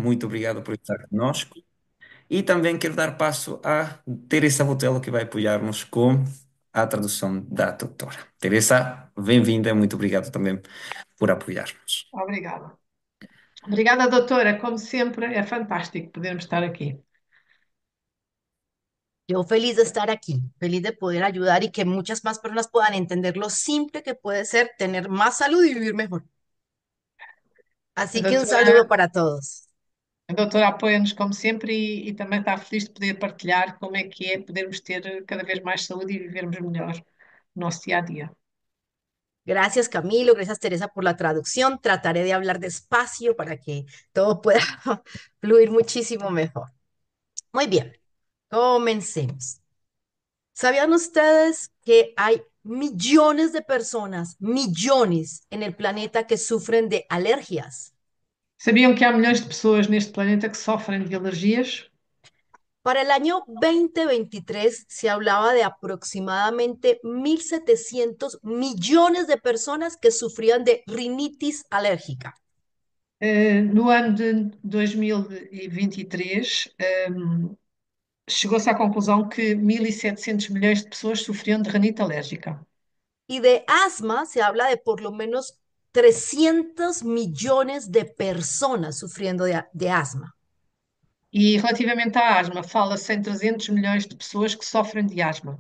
muito obrigado por estar conosco. E também quero dar passo a Teresa Botelho, que vai apoiar-nos com a tradução da doutora. Teresa, bem-vinda, muito obrigado também por apoiar-nos. Obrigada. Obrigada, doutora. Como sempre, é fantástico podermos estar aqui. Yo feliz de estar aquí, feliz de poder ayudar y que muchas más personas puedan entender lo simple que puede ser tener más salud y vivir mejor. A Así que un doutora, saludo para todos. a doutora apoia-nos como sempre e também está feliz de poder partilhar como é que é podermos ter cada vez mais saúde e vivermos melhor o nosso dia a dia. Gracias Camilo, gracias Teresa por la traducción. Trataré de hablar despacio para que todo pueda fluir muchísimo mejor. Muy bien, comencemos. ¿Sabían ustedes que hay millones de personas, millones en el planeta que sufren de alergias? Sabiam que há milhões de pessoas neste planeta que sofrem de alergias? Para el año 2023 se hablaba de aproximadamente 1.700 millones de personas que sufrían de rinitis alérgica. No ano de 2023, chegou-se à conclusão que 1.700 milhões de pessoas sofriam de rinite alérgica. Y de asma se habla de por lo menos 300 millones de personas sufriendo de asma. E relativamente à asma, fala-se em 300 milhões de pessoas que sofrem de asma.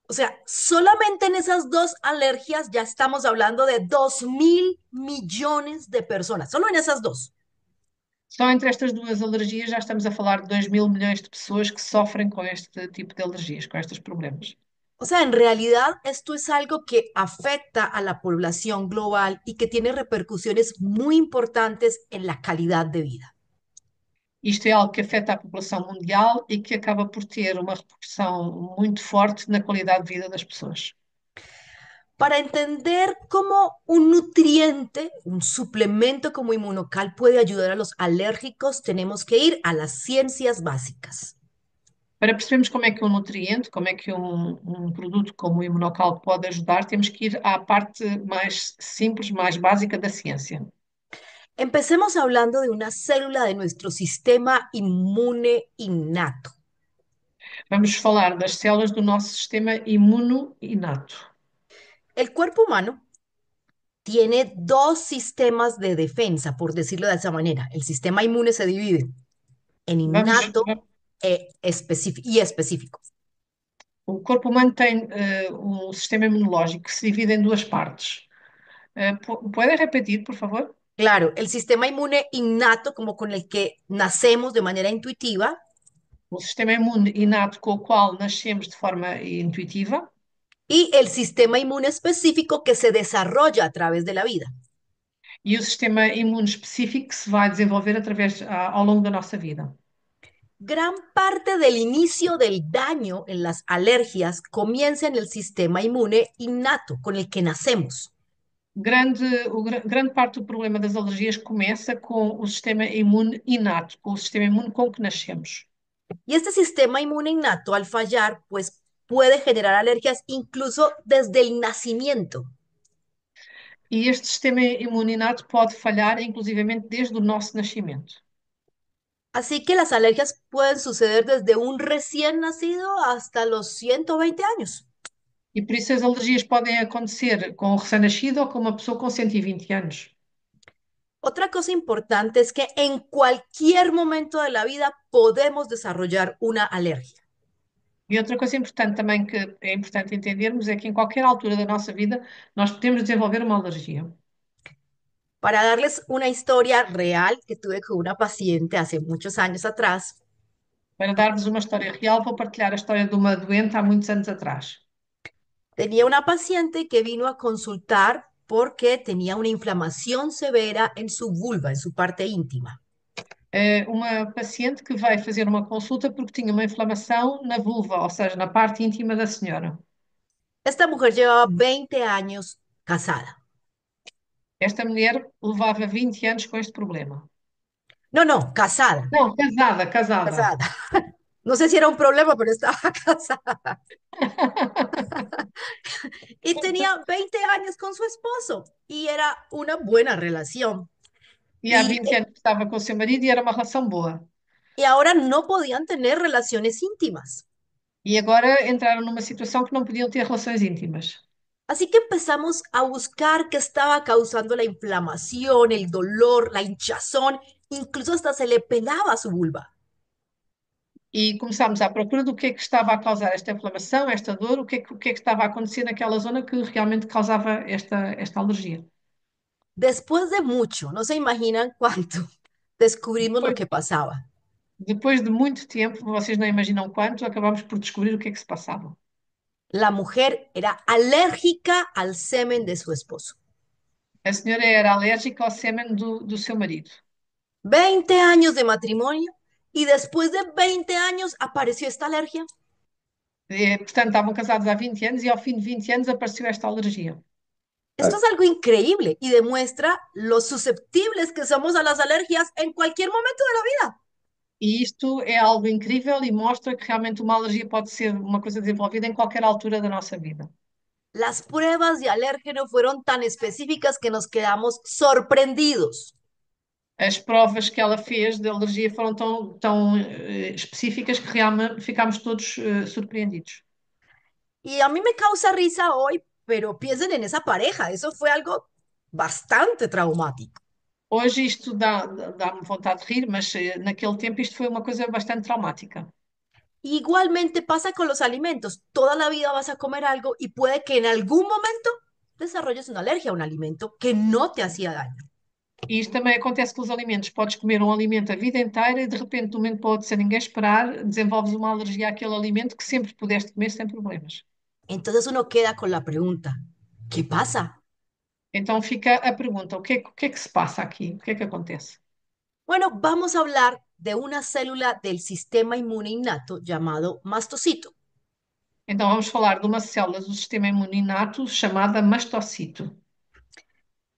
O sea, solamente en esas dos alergias ya estamos hablando de 2.000 millones de personas, solo en esas dos. Só entre estas duas alergias já estamos a falar de 2.000 milhões de pessoas que sofrem com este tipo de alergias, com estes problemas. O sea, en realidad esto es algo que afecta a la población global y que tiene repercusiones muy importantes en la calidad de vida. Isto é algo que afeta a população mundial e que acaba por ter uma repercussão muito forte na qualidade de vida das pessoas. Para entender cómo un nutriente, un suplemento como Inmunocal puede ayudar a los alérgicos, tenemos que ir a las ciencias básicas. Para percebermos como é que um nutriente, como é que um produto como o imunocal pode ajudar, temos que ir à parte mais simples, mais básica da ciência. Empecemos hablando de una célula de nuestro sistema inmune innato. Vamos falar das células do nosso sistema imuno inato. El cuerpo humano tiene dos sistemas de defensa, por decirlo de esa manera. El sistema inmune se divide en Vamos, innato y específico. o corpo humano tem um sistema imunológico que se divide em duas partes. Pode repetir, por favor? Claro, el sistema inmune innato, como con el que nacemos de manera intuitiva, O sistema imune inato com o qual nascemos de forma intuitiva y el sistema inmune específico que se desarrolla a través de la vida. e o sistema imune específico que se vai desenvolver ao longo da nossa vida. Gran parte del inicio del daño en las alergias comienza en el sistema inmune innato, con el que nacemos. Grande parte do problema das alergias começa com o sistema imune inato, com o sistema imune com que nascemos. Y este sistema inmune innato, al fallar, pues puede generar alergias incluso desde el nacimiento. E este sistema imune inato pode falhar, inclusivamente, desde o nosso nascimento. Así que las alergias pueden suceder desde un recién nacido hasta los 120 años. E por isso as alergias podem acontecer com o recém-nascido ou com uma pessoa com 120 anos. Otra cosa importante es que en cualquier momento de la vida podemos desarrollar una alergia. E outra coisa importante também que é importante entendermos é que em qualquer altura da nossa vida nós podemos desenvolver uma alergia. Para darles una historia real que tuve con una paciente hace muchos años atrás, Para dar-vos uma história real, vou partilhar a história de uma doente há muitos anos atrás. tenía una paciente que vino a consultar porque tenía una inflamación severa en su vulva, en su parte íntima. Uma paciente que veio fazer uma consulta porque tinha uma inflamação na vulva, ou seja, na parte íntima da senhora. Esta mujer llevaba 20 años casada. Esta mulher levava 20 anos com este problema. No, no, casada, Não, casada, casada. casada. No sé si era un problema, pero estaba casada. Y tenía 20 años con su esposo y era una buena relación. E há y, 20 anos que estava com o seu marido e era uma relação boa. y ahora no podían tener relaciones íntimas. E agora entraram numa situação que não podiam ter relações íntimas. Así que empezamos a buscar qué estaba causando la inflamación, el dolor, la hinchazón, incluso hasta se le pelaba su vulva. E começámos à procura do que é que estava a causar esta inflamação, esta dor, o que é que estava a acontecer naquela zona que realmente causava esta alergia. Después de mucho, no se imaginan cuánto, descubrimos lo Depois, que pasaba. depois de muito tempo, vocês não imaginam quanto, acabámos por descobrir o que é que se passava. La mujer era alérgica al semen de su esposo. A senhora era alérgica ao sêmen do seu marido. 20 años de matrimonio y después de 20 años apareció esta alergia. Portanto, estavam casados há 20 anos e ao fim de 20 anos apareceu esta alergia. Esto es algo increíble y demuestra lo susceptibles que somos a las alergias en cualquier momento de la vida. E isto é algo incrível e mostra que realmente uma alergia pode ser uma coisa desenvolvida em qualquer altura da nossa vida. Las pruebas de alérgeno fueron tan específicas que nos quedamos sorprendidos. As provas que ela fez de alergia foram tão específicas que realmente ficámos todos surpreendidos. Y a mí me causa risa hoy, pero piensen en esa pareja, eso fue algo bastante traumático. Hoje isto dá-me vontade de rir, mas naquele tempo isto foi uma coisa bastante traumática. Igualmente pasa con los alimentos, toda la vida vas a comer algo y puede que en algún momento desarrolles una alergia a un alimento que no te hacía daño. E isto também acontece com os alimentos. Podes comer um alimento a vida inteira e de repente, de um momento para o outro, sem ninguém esperar, desenvolves uma alergia àquele alimento que sempre pudeste comer sem problemas. Entonces uno queda con la pregunta, ¿qué pasa? Então fica a pergunta: o que é que se passa aqui? O que é que acontece? Bueno, vamos a hablar de una célula del sistema inmune innato llamado mastocito. Então vamos falar de uma célula do sistema imune inato chamada mastocito.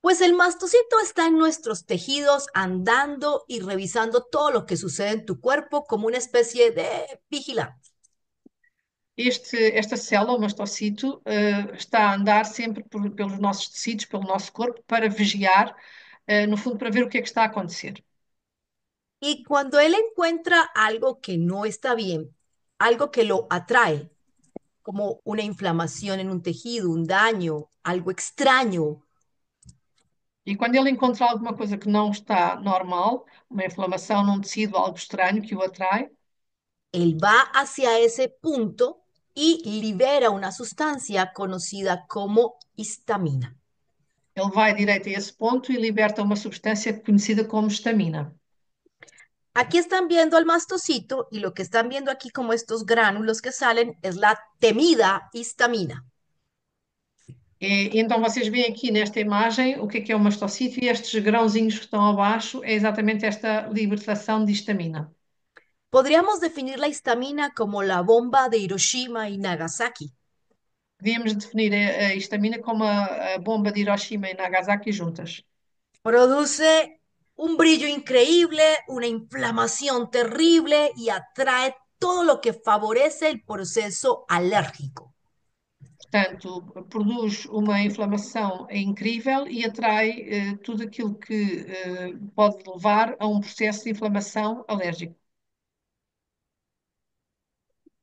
Pues el mastocito está en nuestros tejidos andando y revisando todo lo que sucede en tu cuerpo como una especie de vigilante. Esta célula, o mastocito, está a andar sempre pelos nossos tecidos, pelo nosso corpo, para vigiar, no fundo, para ver o que é que está a acontecer. Y cuando él encuentra algo que no está bien, algo que lo atrae, como una inflamación en un tejido, un daño, algo extraño, E quando ele encontra alguma coisa que não está normal, uma inflamação num tecido, algo estranho que o atrai, él va hacia ese punto y libera una sustancia conocida como histamina. ele vai direto a esse ponto e liberta uma substância conhecida como histamina. Aquí están viendo al mastocito y lo que están viendo aquí como estos gránulos que salen es la temida histamina. E então vocês veem aqui nesta imagem o que é o mastocito e estes grãozinhos que estão abaixo é exatamente esta libertação de histamina. Podríamos definir la histamina como la bomba de Hiroshima y Nagasaki. Podíamos definir a histamina como a bomba de Hiroshima e Nagasaki juntas. Produce un brillo increíble, una inflamación terrible y atrae todo lo que favorece el proceso alérgico. Portanto, produz uma inflamação incrível e atrai tudo aquilo que pode levar a um processo de inflamação alérgico.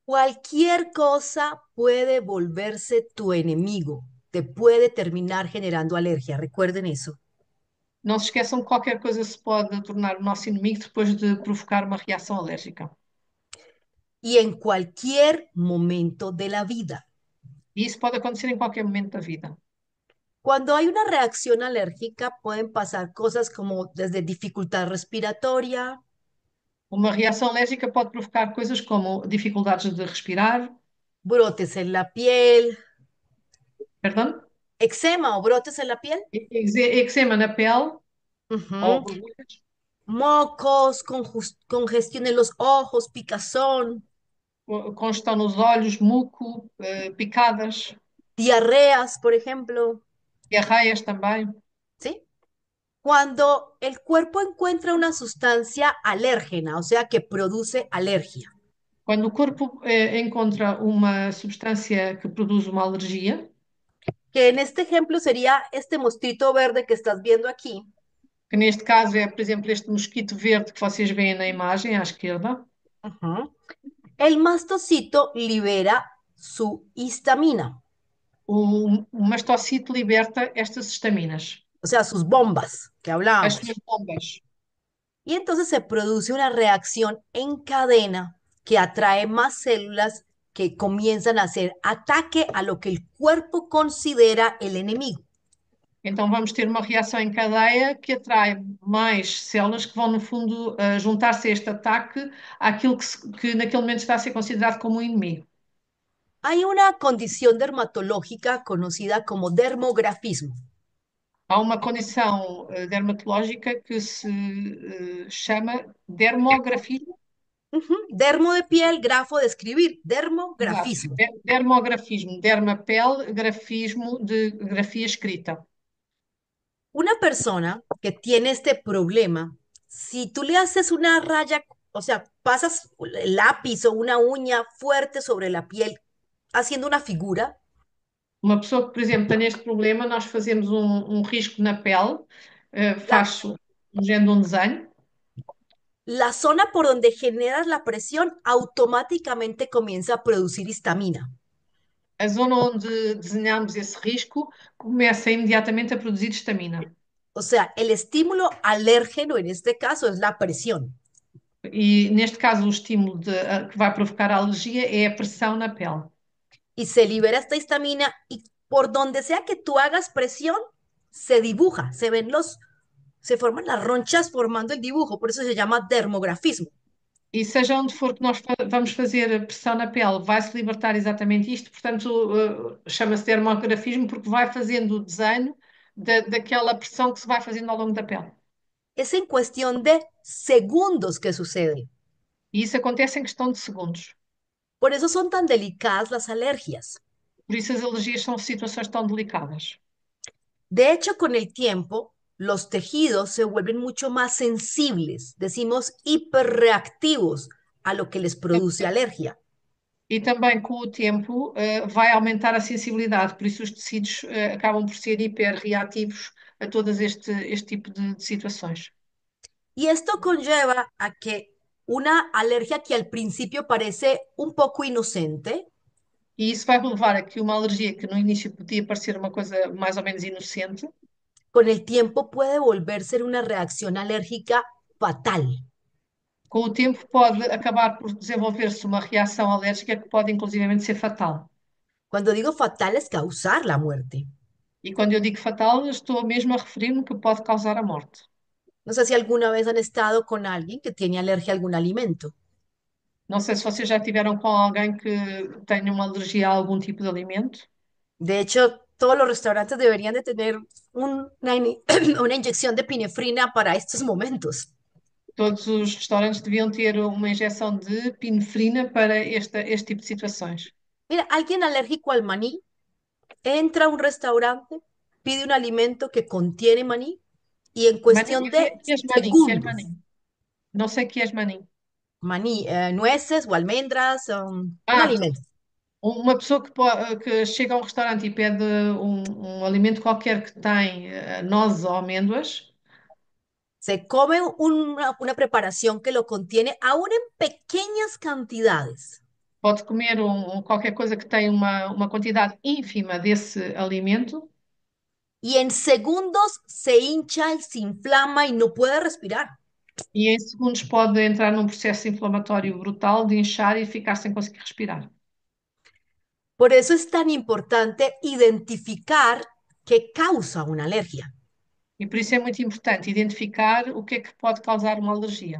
Cualquier cosa puede volverse tu enemigo, te puede terminar generando alergia, recuerden eso. Não se esqueçam que qualquer coisa se pode tornar o nosso inimigo depois de provocar uma reação alérgica. Y en cualquier momento de la vida. E isso pode acontecer em qualquer momento da vida. Cuando hay una reacción alérgica pueden pasar cosas como desde dificultad respiratoria, Uma reação alérgica pode provocar coisas como dificuldades de respirar, brotes en la piel, perdão, eczema o brotes en la piel, eczema na pele ou ujú, borbulhas, mocos, congestión en los ojos, picazón, congestão nos olhos, muco, picadas, diarreas, por ejemplo, diarreias também. ¿sí? Cuando el cuerpo encuentra una sustancia alérgena, o sea, que produce alergia, Quando o corpo encontra uma substância que produz uma alergia, que en este ejemplo sería este mostrito verde que estás viendo aquí, que neste caso é, por exemplo, este mosquito verde que vocês veem na imagem à esquerda. Ujú. El mastocito libera su histamina, O mastocito liberta estas estaminas, o sea, sus bombas que as suas hablábamos. bombas. Y entonces se produce una reacción en cadena que atrae más células que comienzan a hacer ataque a lo que el cuerpo considera el enemigo. Então vamos ter uma reação em cadeia que atrai mais células que vão, no fundo, juntar-se a este ataque àquilo que naquele momento está a ser considerado como um inimigo. Hay una condición dermatológica conocida como dermografismo. Há uma condição dermatológica que se chama dermografismo. Ujú. Dermo de piel, grafo de escribir, Exato. dermografismo. Dermografismo, derma-pele, grafismo de grafia escrita. Una persona que tiene este problema, si tú le haces una raya, o sea, pasas el lápiz o una uña fuerte sobre la piel haciendo una figura, Uma pessoa que, por exemplo, tem este problema, nós fazemos um risco na pele, la, faz um género de um desenho, la zona por donde generas la presión automáticamente comienza a producir histamina. a zona onde desenhamos esse risco começa imediatamente a produzir histamina. O sea, el estímulo alérgeno en este caso es la presión. E neste caso, o estímulo que vai provocar a alergia é a pressão na pele. Y se libera esta histamina y por donde sea que tú hagas presión, se dibuja, se forman las ronchas formando el dibujo, por eso se llama dermografismo. E seja onde for que nós vamos fazer a pressão na pele, vai-se libertar exatamente isto, portanto, chama-se dermografismo porque vai fazendo o desenho daquela pressão que se vai fazendo ao longo da pele. Es en cuestión de segundos que sucede. E isso acontece em questão de segundos. Por eso son tan delicadas las alergias. Por isso as alergias são situações tão delicadas. De hecho, con el tiempo, los tejidos se vuelven mucho más sensibles, decimos hiperreactivos a lo que les produce alergia. E também com o tempo vai aumentar a sensibilidade, por isso os tecidos acabam por ser hiperreativos a todo este tipo de situações. Y esto conlleva a que una alergia que al principio parece un poco inocente, E isso vai levar a que uma alergia que no início podia parecer uma coisa mais ou menos inocente, con el tiempo puede volverse una reacción alérgica fatal. com o tempo pode acabar por desenvolver-se uma reação alérgica que pode inclusivamente ser fatal. Cuando digo fatal es causar la muerte. E quando eu digo fatal, estou mesmo a referir-me que pode causar a morte. No sé si alguna vez han estado con alguien que tiene alergia a algún alimento. Não sei se vocês já tiveram com alguém que tenha uma alergia a algum tipo de alimento. De hecho, todos los restaurantes deberían de tener una inyección de pinefrina para estos momentos. Todos os restaurantes deviam ter uma injeção de pinefrina para este tipo de situações. Mira, alguien alérgico al maní entra a un restaurante, pide un alimento que contiene maní y en Manim, cuestión de que és manim? Que és segundos, manim? Não sei o que és manim. maní, nueces o almendras, un Ah, alimento. uma pessoa que chega a um restaurante e pede um alimento qualquer que tem nozes ou amêndoas, Se come una preparación que lo contiene aún en pequeñas cantidades. pode comer qualquer coisa que tem uma quantidade ínfima desse alimento Y en segundos se hincha y se inflama y no puede respirar. e em segundos pode entrar num processo inflamatório brutal de inchar e ficar sem conseguir respirar. Por eso es tan importante identificar qué causa una alergia, E por isso é muito importante identificar o que é que pode causar uma alergia.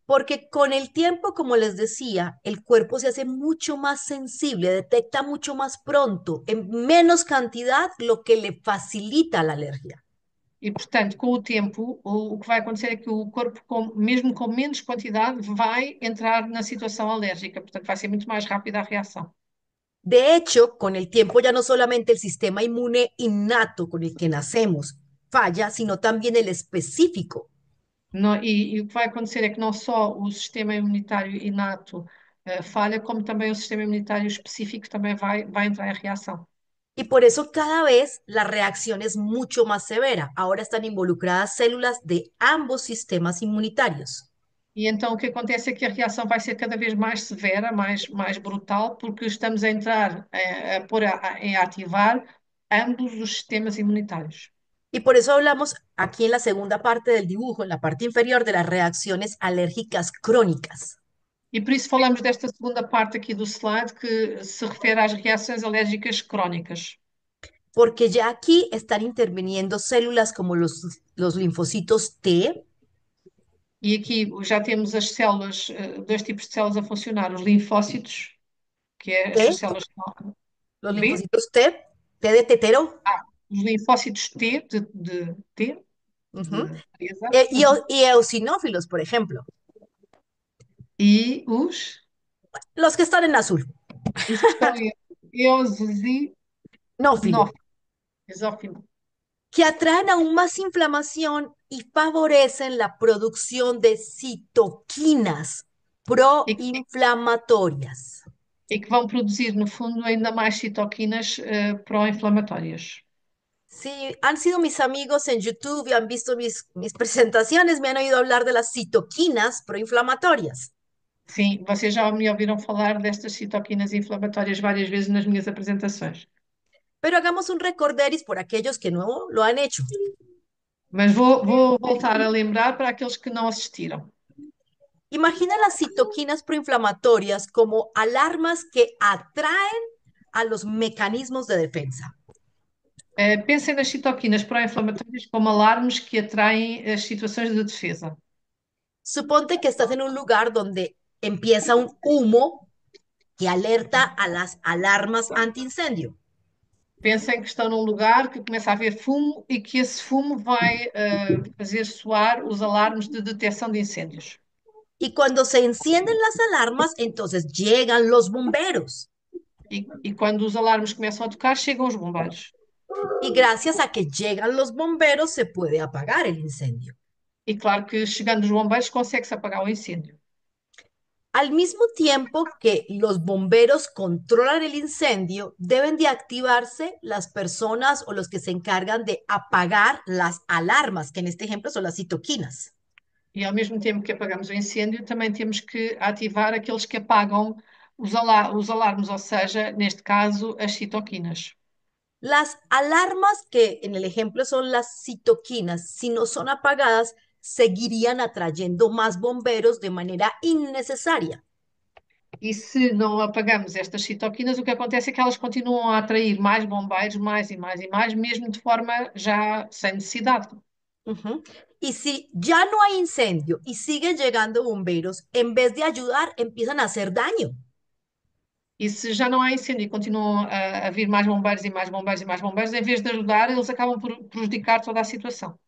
porque con el tiempo, como les decía, el cuerpo se hace mucho más sensible, detecta mucho más pronto, en menos cantidad, lo que le facilita la alergia. E, portanto, com o tempo, o que vai acontecer é que o corpo, mesmo com menos quantidade, vai entrar na situação alérgica. Portanto, vai ser muito mais rápida a reação. De hecho, con el tiempo ya no solamente el sistema inmune innato con el que nacemos falla, sino también el específico. E o que vai acontecer é que não só o sistema imunitário inato falha, como também o sistema imunitário específico também vai entrar em reação. Y por eso cada vez la reacción es mucho más severa. Ahora están involucradas células de ambos sistemas inmunitarios. E então o que acontece é que a reação vai ser cada vez mais severa, mais brutal, porque estamos a entrar a pôr em ativar ambos os sistemas imunitários. Y por eso hablamos aquí en la segunda parte del dibujo, en la parte inferior, de las reacciones alérgicas crónicas. E por isso falamos desta segunda parte aqui do slide que se refere às reações alérgicas crónicas. Porque ya aquí están interviniendo células como los linfocitos T, E aqui já temos as células, dois tipos de células a funcionar, os linfócitos, que é estas T, células que estão los B, linfocitos T, T de tetero, os linfócitos T, de T, ujú, de exato, y eosinófilos, por ejemplo, e los que están en azul, os que estão em eosinófilos, nófilo, exófilo, que atraen aún más inflamación y favorecen la producción de citoquinas e, proinflamatorias. e que vão produzir, no fundo, ainda mais citoquinas pró-inflamatórias. Si han sido mis amigos en YouTube y han visto mis presentaciones, me han oído hablar de las citoquinas proinflamatorias. Sim, vocês já me ouviram falar destas citoquinas inflamatórias várias vezes nas minhas apresentações. Pero hagamos un recorderis por aquellos que no lo han hecho. Mas vou voltar a lembrar para aqueles que não assistiram. Imagina las citoquinas proinflamatorias como alarmas que atraen a los mecanismos de defensa. Pensem nas citoquinas pró-inflamatórias como alarmes que atraem as situações de defesa. Suponte que estás en un lugar donde empieza un humo que alerta a las alarmas antiincendio. Pensem que estão num lugar que começa a haver fumo e que esse fumo vai fazer soar os alarmes de detecção de incêndios. Y cuando se encienden las alarmas, entonces llegan los bomberos. E quando os alarmes começam a tocar, chegam os bombeiros. Y gracias a que llegan los bomberos se puede apagar el incendio. E claro que chegando os bombeiros consegue-se apagar o incêndio. Al mismo tiempo que los bomberos controlan el incendio, deben de activarse las personas o los que se encargan de apagar las alarmas, que en este ejemplo son las citoquinas. E ao mesmo tempo que apagamos o incêndio, também temos que ativar aqueles que apagam os alarmes, ou seja, neste caso, as citoquinas. Las alarmas, que en el ejemplo son las citoquinas, si no son apagadas, seguirían atrayendo más bomberos de manera innecesaria. E se não apagamos estas citoquinas, o que acontece é que elas continuam a atrair mais bombeiros, mais e mais e mais, mesmo de forma já sem necessidade. Ujú. Y si ya no hay incendio y siguen llegando bomberos, en vez de ayudar, empiezan a hacer daño. E se já não há incêndio e continuam a vir mais bombeiros e mais bombeiros e mais bombeiros, em vez de ajudar, eles acabam por prejudicar toda a situação.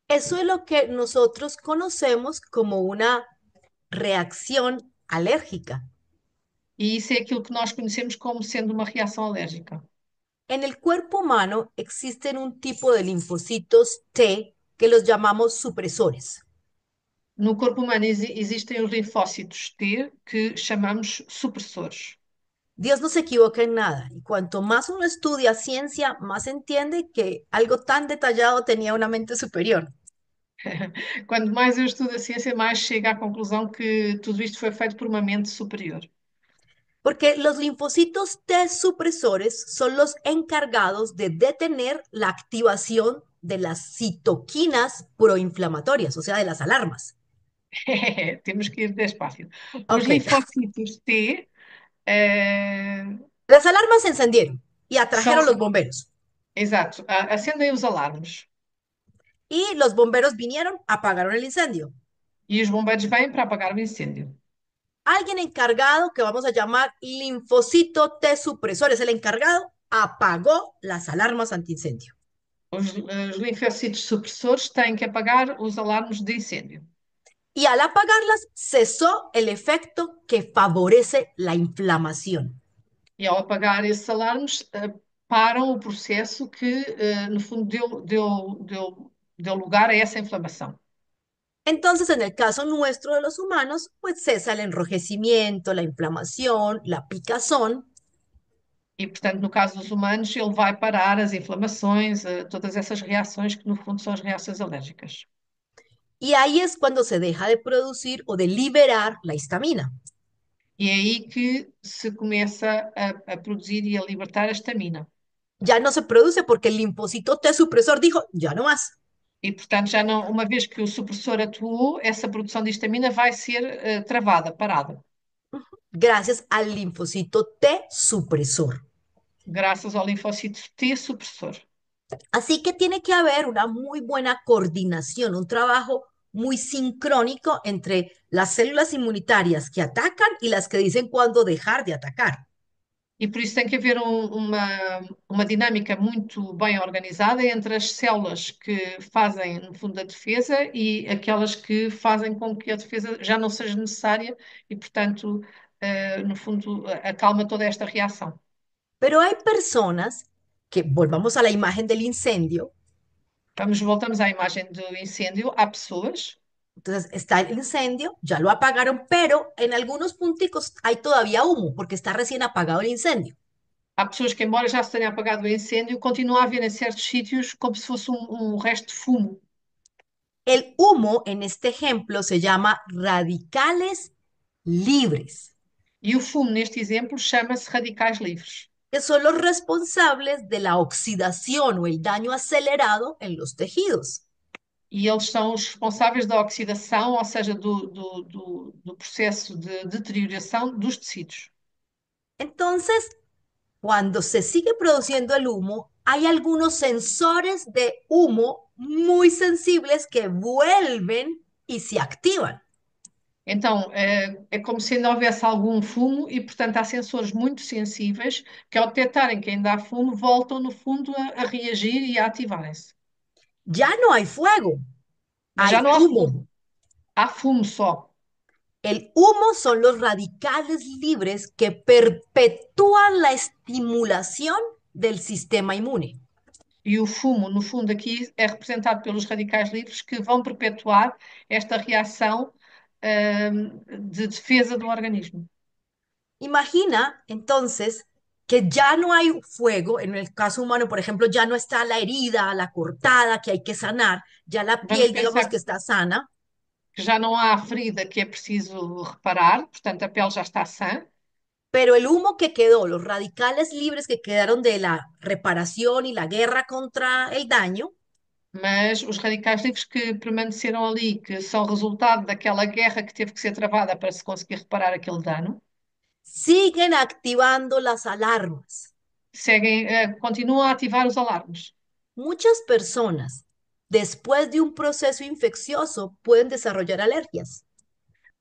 Eso es lo que nosotros conocemos como una reacción alérgica. E isso é aquilo que nós conhecemos como sendo uma reação alérgica. En el cuerpo humano existen un tipo de linfocitos T que los llamamos supresores. No corpo humano existem os linfócitos T, que chamamos supressores. Dios no se equivoca en nada y cuanto más uno estudia ciencia, más entiende que algo tan detallado tenía una mente superior. Quanto mais eu estudo a ciência, mais chego à conclusão que tudo isto foi feito por uma mente superior. Porque los linfocitos T supresores son los encargados de detener la activación de las citoquinas proinflamatorias, o sea, de las alarmas. Temos que ir despacio. Os Ok, linfócitos T las alarmas se encendieron y são, atrajeron los bomberos. exato, acendem os alarmes Y los bomberos vinieron, apagaron el incendio. e os bombeiros vêm para apagar o incêndio. Alguien encargado, que vamos a llamar linfocito T supresor, es el encargado, apagó las alarmas antiincendio. Os linfócitos supressores têm que apagar os alarmes de incêndio. Y al apagarlas, cesó el efecto que favorece la inflamación. E ao apagar esses alarmes, param o processo que, no fundo, deu lugar a essa inflamação. Entonces, en el caso nuestro de los humanos, pues cesa el enrojecimiento, la inflamación, la picazón. E, portanto, no caso dos humanos, ele vai parar as inflamações, todas essas reações que, no fundo, são as reações alérgicas. Y ahí es cuando se deja de producir o de liberar la histamina. E é aí que se começa a produzir e a libertar a histamina. Ya no se produce porque el linfocito T supresor dijo, ya no más. E, portanto, já não, uma vez que o supressor atuou, essa produção de histamina vai ser travada, parada, Gracias al linfocito T supresor. graças ao linfócito T supressor. Así que tiene que haber una muy buena coordinación, un trabajo muy sincrónico entre las células inmunitarias que atacan y las que dicen cuándo dejar de atacar. E por isso tem que haver uma dinâmica muito bem organizada entre as células que fazem, no fundo, a defesa e aquelas que fazem com que a defesa já não seja necessária e, portanto, no fundo, acalma toda esta reação. Pero hay personas que, volvamos a la imagen del incendio, Voltamos à imagem do incêndio. Há pessoas, entonces está el incendio, ya lo apagaron, pero en algunos punticos hay todavía humo porque está recién apagado el incendio. que, embora já se tenha apagado o incêndio, continua a haver em certos sítios como se fosse um resto de fumo. El humo en este ejemplo se llama radicales libres, E o fumo, neste exemplo, chama-se radicais livres. que son los responsables de la oxidación o el daño acelerado en los tejidos. E eles são os responsáveis da oxidação, ou seja, do processo de deterioração dos tecidos. Entonces, cuando se sigue produciendo el humo, hay algunos sensores de humo muy sensibles que vuelven y se activan. Então, é como se ainda houvesse algum fumo e, portanto, há sensores muito sensíveis que, ao detectarem que ainda há fumo, voltam, no fundo, a reagir e a ativarem-se. Ya no hay fuego, Mas já hay não há humo. fumo, há fumo só. El humo son los radicales libres que perpetúan la estimulación del sistema inmune. E o fumo, no fundo, aqui é representado pelos radicais livres que vão perpetuar esta reação, de defesa do organismo. Imagina entonces que ya no hay fuego, en el caso humano, por ejemplo, ya no está la herida, la cortada que hay que sanar, ya la Vamos piel, digamos pensar que está sana, que já não há ferida que é preciso reparar, portanto, a pele já está sã, pero el humo que quedó, los radicales libres que quedaron de la reparación y la guerra contra el daño, mas os radicais livres que permaneceram ali, que são resultado daquela guerra que teve que ser travada para se conseguir reparar aquele dano, siguen activando las alarmas. continuam a ativar os alarmes. Muchas personas, después de un proceso infeccioso, pueden desarrollar alergias.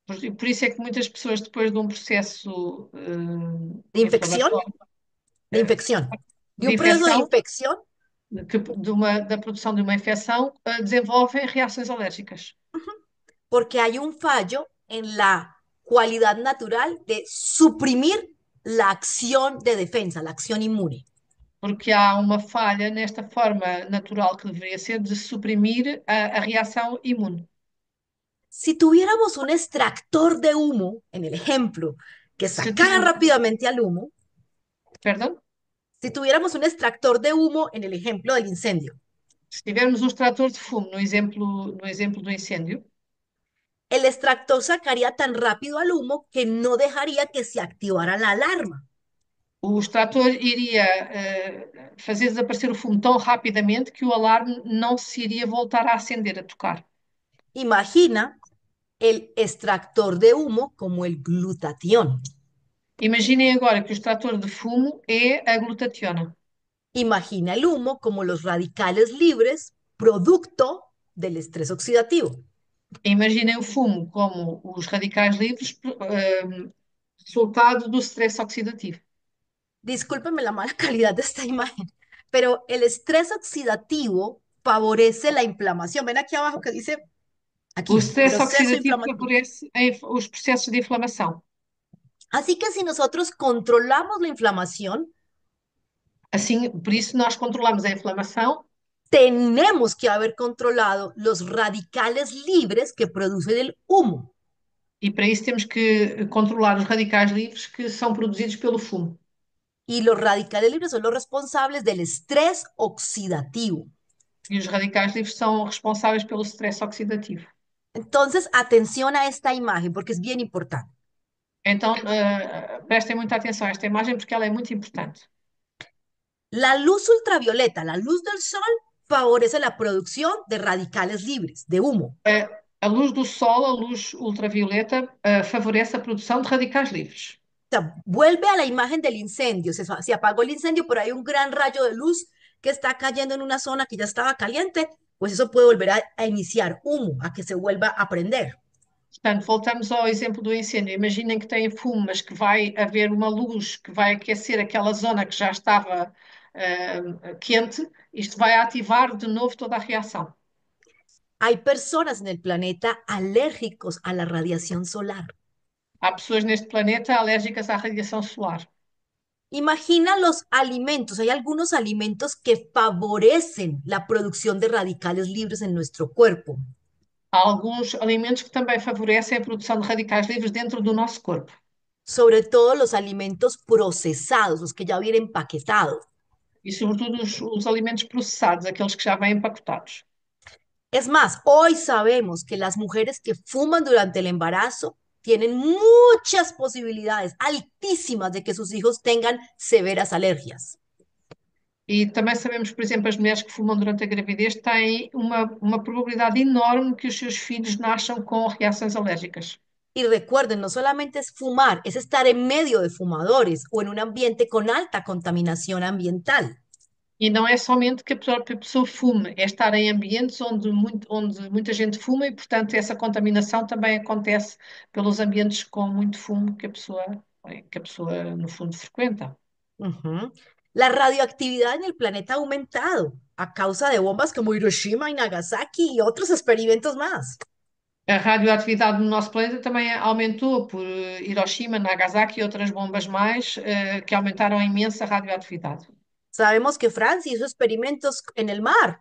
Por isso é que muitas pessoas, depois de um processo ¿De infección? inflamatório, De infección. De de un proceso de infecção, infección, da produção de uma infecção, desenvolvem reações alérgicas. porque hay un fallo en la cualidad natural de suprimir la acción de defensa, la acción inmune. Porque há uma falha nesta forma natural que deveria ser de suprimir a reação imune. Si tuviéramos un extractor de humo, en el ejemplo, que Se, sacara ti- rápidamente al humo, Perdão? si tuviéramos un extractor de humo, en el ejemplo del incendio, Se tivermos um extrator de fumo no exemplo do incêndio, el extractor sacaría tan rápido al humo que no dejaría que se activara la alarma. o extrator iria fazer desaparecer o fumo tão rapidamente que o alarme não se iria voltar a acender, a tocar. Imagina el extractor de humo como el glutatión. Imaginem agora que o extrator de fumo é a glutationa. Imagina el humo como los radicales libres, producto del estrés oxidativo. Imaginem o fumo como os radicais livres, resultado do stress oxidativo. Discúlpenme la mala calidad de esta imagen, pero el estrés oxidativo favorece la inflamación. Ven aquí abajo que dice, O aquí, stress proceso oxidativo inflamatorio. favorece os processos de inflamação. Así que si nosotros controlamos la inflamación, Assim, por isso nós controlamos a inflamação tenemos que haber controlado los radicales libres que producen el humo. e para isso temos que controlar os radicais livres que são produzidos pelo fumo. Y los radicales libres son los responsables del estrés oxidativo. E os radicais livres são responsáveis pelo stress oxidativo. Entonces, atención a esta imagen porque es bien importante. Então, prestem muita atenção a esta imagem porque ela é muito importante. La luz ultravioleta, la luz del sol, favorece la producción de radicales libres, de humo. A luz do sol, a luz ultravioleta, favorece a produção de radicais livres. O sea, vuelve a la imagen del incendio. Se apagó el incendio, pero hay un gran rayo de luz que está cayendo en una zona que ya estaba caliente, pues eso puede volver a iniciar humo, a que se vuelva a prender. Portanto, voltamos ao exemplo do incêndio. Imaginem que tem fumo, mas que vai haver uma luz que vai aquecer aquela zona que já estava quente. Isto vai ativar de novo toda a reação. Hay personas en el planeta alérgicos a la radiación solar. Há pessoas neste planeta alérgicas à radiação solar. Imagina los alimentos. Hay algunos alimentos que favorecen la producción de radicales libres en nuestro cuerpo. Há alguns alimentos que também favorecem a produção de radicais livres dentro do nosso corpo. Sobre todo los alimentos procesados, los que ya vienen empaquetados. E, sobretudo, os alimentos processados, aqueles que já vêm empacotados. Es más, hoy sabemos que las mujeres que fuman durante el embarazo tienen muchas posibilidades altísimas de que sus hijos tengan severas alergias. E também sabemos, por exemplo, as mulheres que fumam durante a gravidez têm uma probabilidade enorme que os seus filhos nasçam com reações alérgicas. Y recuerden, no solamente es fumar, es estar en medio de fumadores o en un ambiente con alta contaminación ambiental. E não é somente que a própria pessoa fume, é estar em ambientes onde muita gente fuma e, portanto, essa contaminação também acontece pelos ambientes com muito fumo que a pessoa, no fundo, frequenta. Ujú. La radioactividad en el planeta ha aumentado a causa de bombas como Hiroshima y Nagasaki y otros experimentos más. A radioatividade no nosso planeta também aumentou por Hiroshima, Nagasaki e outras bombas mais, que aumentaram a imensa radioatividade. Sabemos que Francia hizo experimentos en el mar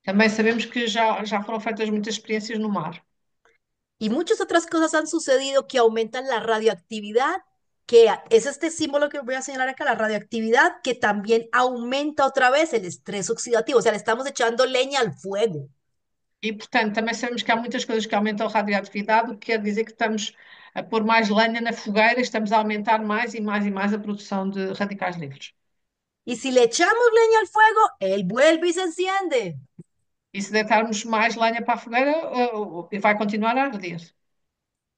Também sabemos que já foram feitas muitas experiências no mar. y muchas otras cosas han sucedido que aumentan la radioactividad, es este símbolo que voy a señalar acá, la radioactividad, que también aumenta otra vez el estrés oxidativo, o sea, le estamos echando leña al fuego. E, portanto, também sabemos que há muitas coisas que aumentam a radioatividade, o que quer dizer que estamos a pôr mais lenha na fogueira, estamos a aumentar mais e mais e mais a produção de radicais livres. Y si le echamos leña al fuego, él vuelve y se enciende. E se deitarmos mais lenha para a fogueira, vai continuar a arder.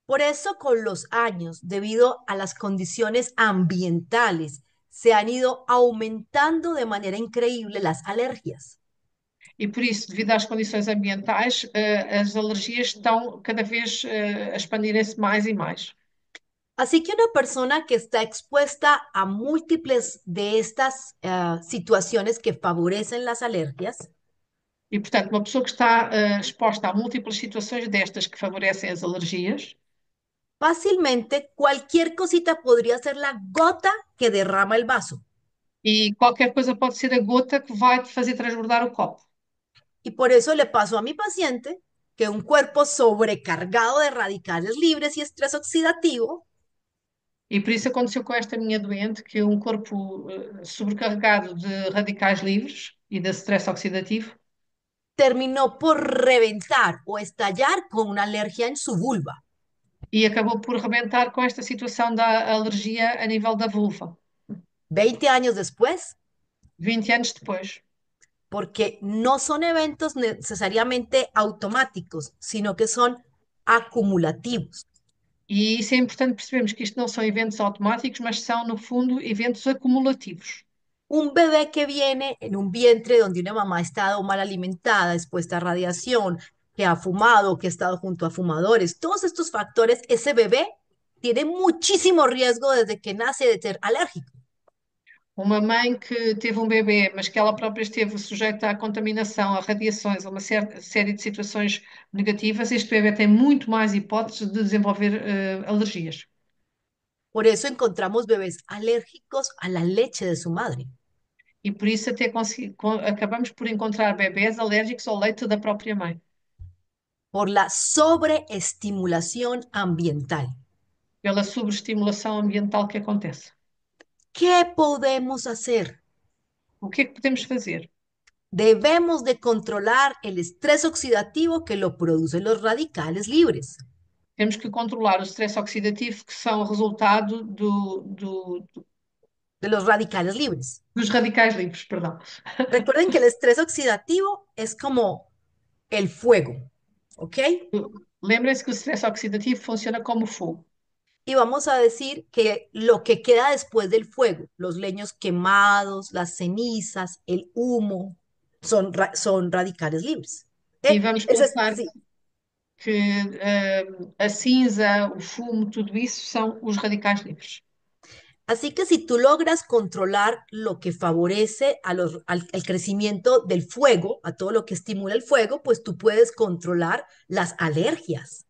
Por eso, con los años, debido a las condiciones ambientales, se han ido aumentando de manera increíble las alergias. E por isso, devido às condições ambientais, as alergias estão cada vez a expandirem-se mais e mais. Así que una persona que está expuesta a múltiples de estas situaciones que favorecen las alergias, E, portanto, uma pessoa que está exposta a múltiplas situações destas que favorecem as alergias, fácilmente cualquier cosita podría ser la gota que derrama el vaso. e qualquer coisa pode ser a gota que vai te fazer transbordar o copo. Y por eso le pasó a mi paciente que un cuerpo sobrecargado de radicales libres y estrés oxidativo E por isso aconteceu com esta minha doente, que um corpo sobrecarregado de radicais livres e de stress oxidativo terminó por reventar o estallar con una alergia en su vulva. e acabou por rebentar com esta situação da alergia a nível da vulva, 20 años después, 20 anos depois. porque no son eventos necesariamente automáticos, sino que son acumulativos. E isso é importante percebermos que isto não são eventos automáticos, mas são, no fundo, eventos acumulativos. Un bebé que viene en un vientre donde una mamá ha estado mal alimentada, expuesta a radiación, que ha fumado, que ha estado junto a fumadores, todos estos factores, ese bebé tiene muchísimo riesgo desde que nace de ser alérgico. Uma mãe que teve um bebê, mas que ela própria esteve sujeita à contaminação, a radiações, a uma série de situações negativas, este bebê tem muito mais hipóteses de desenvolver alergias. Por eso encontramos bebés alérgicos a la leche de su madre. E por isso até acabamos por encontrar bebés alérgicos ao leite da própria mãe, Por la sobreestimulación ambiental. pela sobreestimulação ambiental que acontece. ¿Qué podemos hacer? O que é que podemos fazer? Debemos de controlar el estrés oxidativo que lo producen los radicales libres, Temos que controlar o stress oxidativo que são o resultado de los radicales libres. dos radicais livres, perdão. Recuerden que el estrés oxidativo es como el fuego, ¿ok? Lembrem-se que o stress oxidativo funciona como fogo. Y vamos a decir que lo que queda después del fuego, los leños quemados, las cenizas, el humo, son radicales libres. E vamos pensar Sí. que a cinza, o fumo, tudo isso são os radicais livres. Así que si tú logras controlar lo que favorece al crecimiento del fuego, a todo lo que estimula el fuego, pues tú puedes controlar las alergias.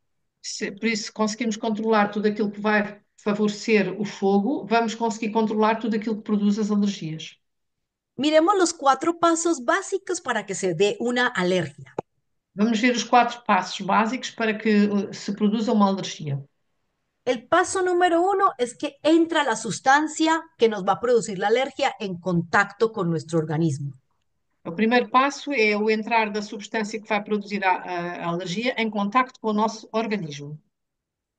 Por isso, conseguimos controlar tudo aquilo que vai favorecer o fogo, vamos conseguir controlar tudo aquilo que produz as alergias. Miremos los 4 pasos básicos para que se dé una alergia. Vamos ver os 4 passos básicos para que se produza uma alergia. El paso número 1 es que entra la sustancia que nos va a producir la alergia en contacto con nuestro organismo. O primeiro passo é o entrar da substância que vai produzir a alergia em contacto com o nosso organismo.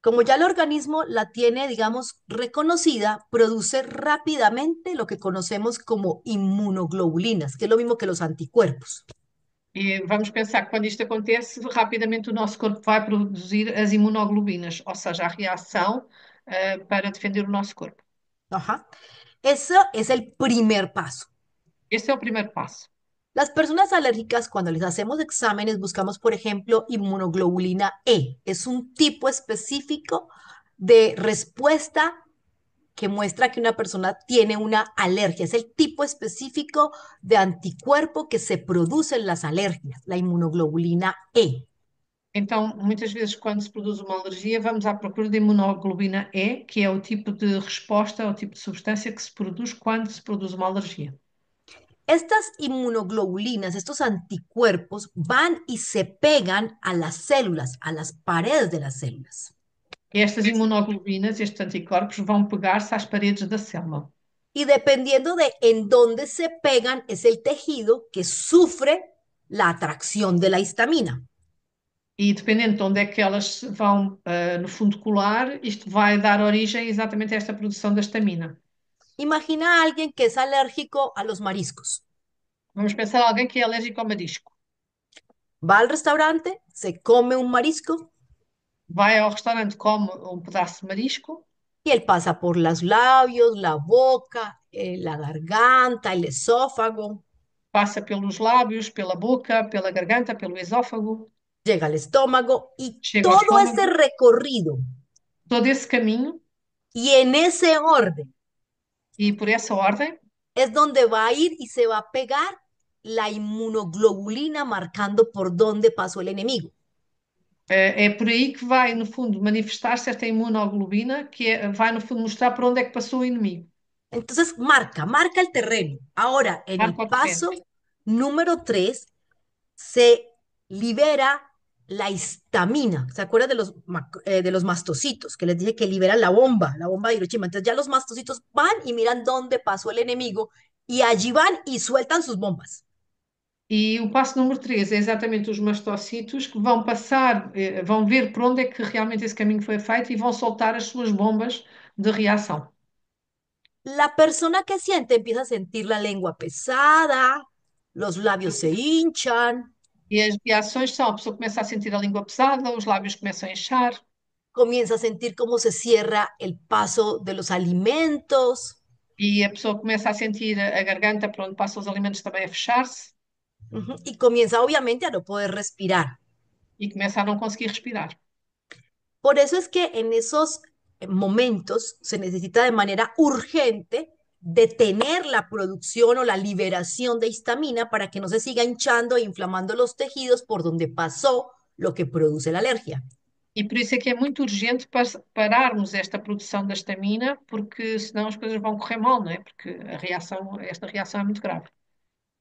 Como ya el organismo la tiene, digamos, reconocida, produce rápidamente lo que conocemos como inmunoglobulinas, que es lo mismo que los anticuerpos. E vamos pensar que quando isto acontece, rapidamente o nosso corpo vai produzir as imunoglobinas, ou seja, a reação para defender o nosso corpo. Ajá. Eso es el primer paso. Este é o primeiro passo. Las personas alérgicas, cuando les hacemos exámenes, buscamos, por ejemplo, inmunoglobulina E. Es un tipo específico de respuesta que muestra que una persona tiene una alergia. Es el tipo específico de anticuerpo que se produce en las alergias, la inmunoglobulina E. Então, muitas vezes, quando se produz uma alergia, vamos à procura de imunoglobina E, que é o tipo de resposta, o tipo de substância que se produz quando se produz uma alergia. Estas inmunoglobulinas, estos anticuerpos, van y se pegan a las células, a las paredes de las células. E estas imunoglobinas, estes anticorpos, vão pegar-se às paredes da célula. Y dependiendo de en dónde se pegan, es el tejido que sufre la atracción de la histamina. E dependendo de onde é que elas vão, no fundo, colar, isto vai dar origem exatamente a esta produção da histamina. Imagina a alguien que es alérgico a los mariscos. Vamos pensar em alguém que é alérgico ao marisco. Va al restaurante, se come un marisco Vai ao restaurante, come um pedaço de marisco, y él pasa por los labios, la boca, la garganta, el esófago, passa pelos lábios, pela boca, pela garganta, pelo esófago, llega al estómago y chega ao todo ese estômago. recorrido Todo esse caminho y en ese orden e por essa ordem es donde va a ir y se va a pegar la inmunoglobulina marcando por dónde pasó el enemigo. é por aí que vai, no fundo, manifestar-se esta imunoglobina, vai, no fundo, mostrar por onde é que passou o inimigo. Entonces marca el terreno. Ahora, en el Marca o terreno. paso número 3, se libera la histamina. ¿Se acuerdan de los mastocitos? Que les dije que liberan la bomba de Hiroshima. Entonces ya los mastocitos van y miran dónde pasó el enemigo y allí van y sueltan sus bombas. E o passo número 3 é exatamente os mastocitos que vão passar, vão ver por onde é que realmente esse caminho foi feito e vão soltar as suas bombas de reação. La persona que siente empieza a sentir la lengua pesada, los labios se hinchan, E as reações são: a pessoa começa a sentir a língua pesada, os lábios começam a inchar, comienza a sentir cómo se cierra el paso de los alimentos, e a pessoa começa a sentir a garganta por onde passam os alimentos também a fechar-se, y comienza obviamente a no poder respirar. e começa a não conseguir respirar. Por eso es que en esos momentos se necesita de manera urgente detener la producción o la liberación de histamina para que no se siga hinchando e inflamando los tejidos por donde pasó lo que produce la alergia. E por isso é que é muito urgente pararmos esta produção da histamina, porque senão as coisas vão correr mal, não é? Porque esta reação é muito grave.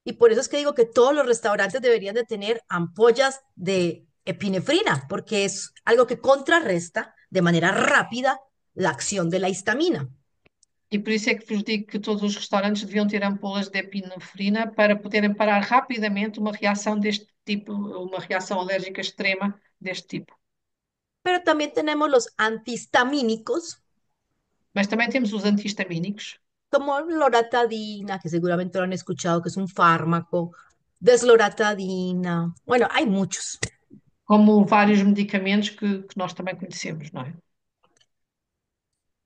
Y por eso es que digo que todos los restaurantes deberían de tener ampollas de epinefrina, porque es algo que contrarresta de manera rápida la acción de la histamina. E por isso é que vos digo que todos os restaurantes deviam ter ampolas de epinefrina para poderem parar rapidamente uma reação deste tipo, uma reação alérgica extrema deste tipo. Pero también tenemos los antihistamínicos, Mas também temos os antihistamínicos, como loratadina, que seguramente lo han escuchado, que es un fármaco, desloratadina. Bueno, hay muchos. como vários medicamentos que nós também conhecemos, não é?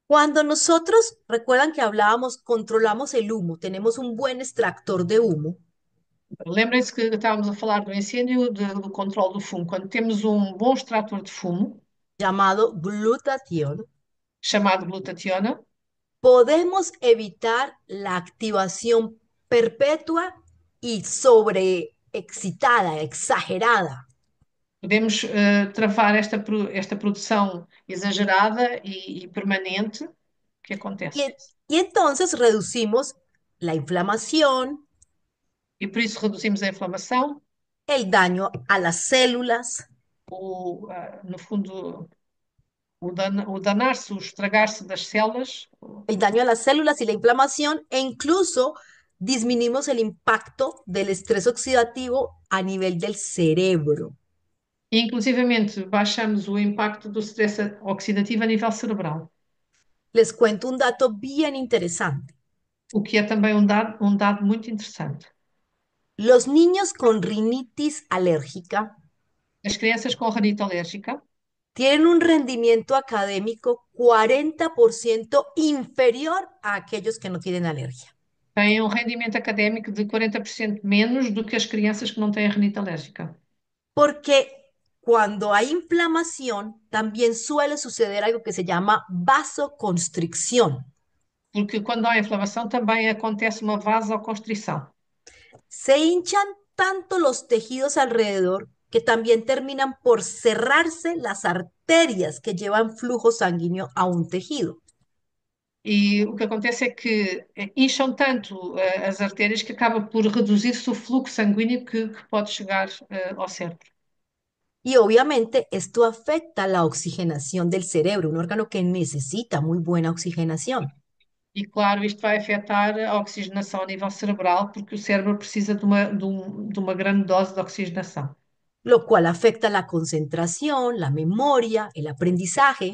Cuando nosotros, recuerdan que hablábamos, controlamos el humo, tenemos un buen extractor de humo, Lembrem-se que estávamos a falar do incêndio, do controle do fumo. Quando temos um bom extrator de fumo, llamado glutatión, chamado glutationa, podemos evitar la activación perpetua y sobreexcitada, exagerada. podemos travar esta produção exagerada e permanente que acontece. Y, y entonces reducimos la inflamación, E por isso reduzimos a inflamação, el daño a las células, no fundo, o danar-se, o estragar-se das células, el daño a las células y la inflamación, e incluso disminuimos el impacto del estrés oxidativo a nivel del cerebro. e inclusivamente baixamos o impacto do stress oxidativo a nível cerebral, Les cuento un dato bien interesante. o que é também um dado muito interessante. Los niños con rinitis alérgica As crianças com rinite alérgica tienen un rendimiento académico 40% inferior a aquellos que no tienen alergia. têm um rendimento académico de 40% menos do que as crianças que não têm rinite alérgica. Porque cuando hay inflamación, también suele suceder algo que se llama vasoconstricción. Porque quando há inflamação também acontece uma vasoconstrição. Se hinchan tanto los tejidos alrededor que también terminan por cerrarse las arterias que llevan flujo sanguíneo a un tejido. E o que acontece é que incham tanto as artérias que acaba por reduzir-se o fluxo sanguíneo que pode chegar ao cérebro. Y obviamente esto afecta la oxigenación del cerebro, un órgano que necesita muy buena oxigenación, E claro, isto vai afetar a oxigenação a nível cerebral, porque o cérebro precisa de uma grande dose de oxigenação, lo cual afecta la concentración, la memoria, el aprendizaje.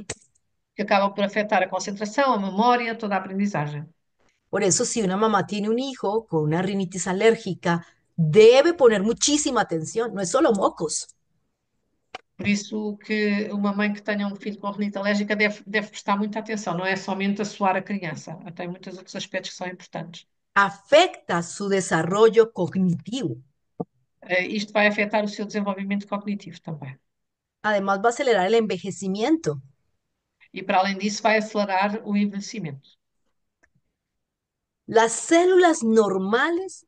que acaba por afetar a concentração, a memória, toda a aprendizagem. Por eso, si una mamá tiene un hijo con una rinitis alérgica, debe poner muchísima atención, no es solo mocos. Por isso que uma mãe que tenha um filho com rinite alérgica deve prestar muita atenção, não é somente a suar a criança, tem muitos outros aspectos que são importantes. Afecta su desarrollo cognitivo. Isto vai afetar o seu desenvolvimento cognitivo também. Además, va a acelerar el envejecimiento. E para além disso, vai acelerar o envelhecimento. Las células normales,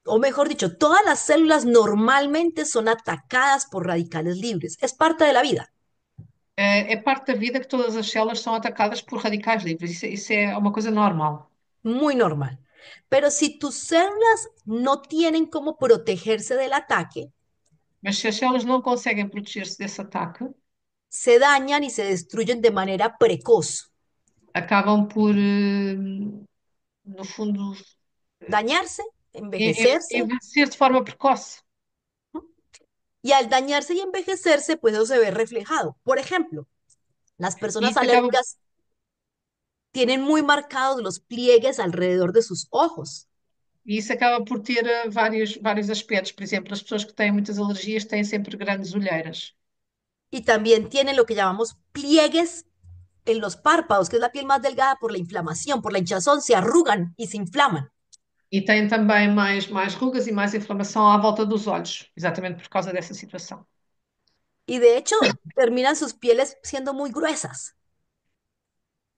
o mejor dicho, todas las células normalmente son atacadas por radicales libres. Es parte de la vida. É parte da vida que todas as células são atacadas por radicais livres. Isso é uma coisa normal. Muy normal. Pero si tus células no tienen cómo protegerse del ataque, Mas se as células não conseguem proteger-se desse ataque, se dañan y se destruyen de manera precoz. acabam por, no fundo, Dañarse, envejecerse, envelhecer de forma precoce. y al dañarse y envejecerse, pues eso se ve reflejado. Por ejemplo, las E personas isso acaba, alérgicas tienen muy marcados los pliegues alrededor de sus ojos. e isso acaba por ter vários aspectos. Por exemplo, as pessoas que têm muitas alergias têm sempre grandes olheiras. Y también tienen lo que llamamos pliegues en los párpados, que es la piel más delgada por la inflamación, por la hinchazón, se arrugan y se inflaman. E têm também mais rugas e mais inflamação à volta dos olhos, exatamente por causa dessa situação. Y de hecho, terminan sus pieles siendo muy gruesas,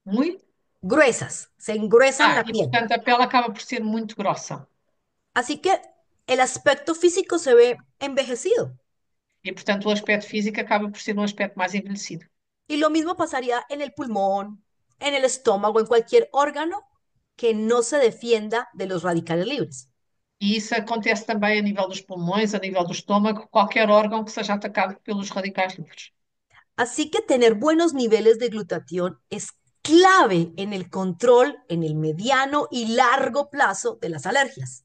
Muito. gruesas, se engruesan la E piel. portanto a pele acaba por ser muito grossa. Así que el aspecto físico se ve envejecido. E portanto o aspecto físico acaba por ser um aspecto mais envelhecido. Y lo mismo pasaría en el pulmón, en el estómago, en cualquier órgano que no se defienda de los radicales libres. E isso acontece também a nível dos pulmões, a nível do estômago, qualquer órgão que seja atacado pelos radicais livres. Así que tener buenos niveles de glutatión es clave en el control en el mediano y largo plazo de las alergias.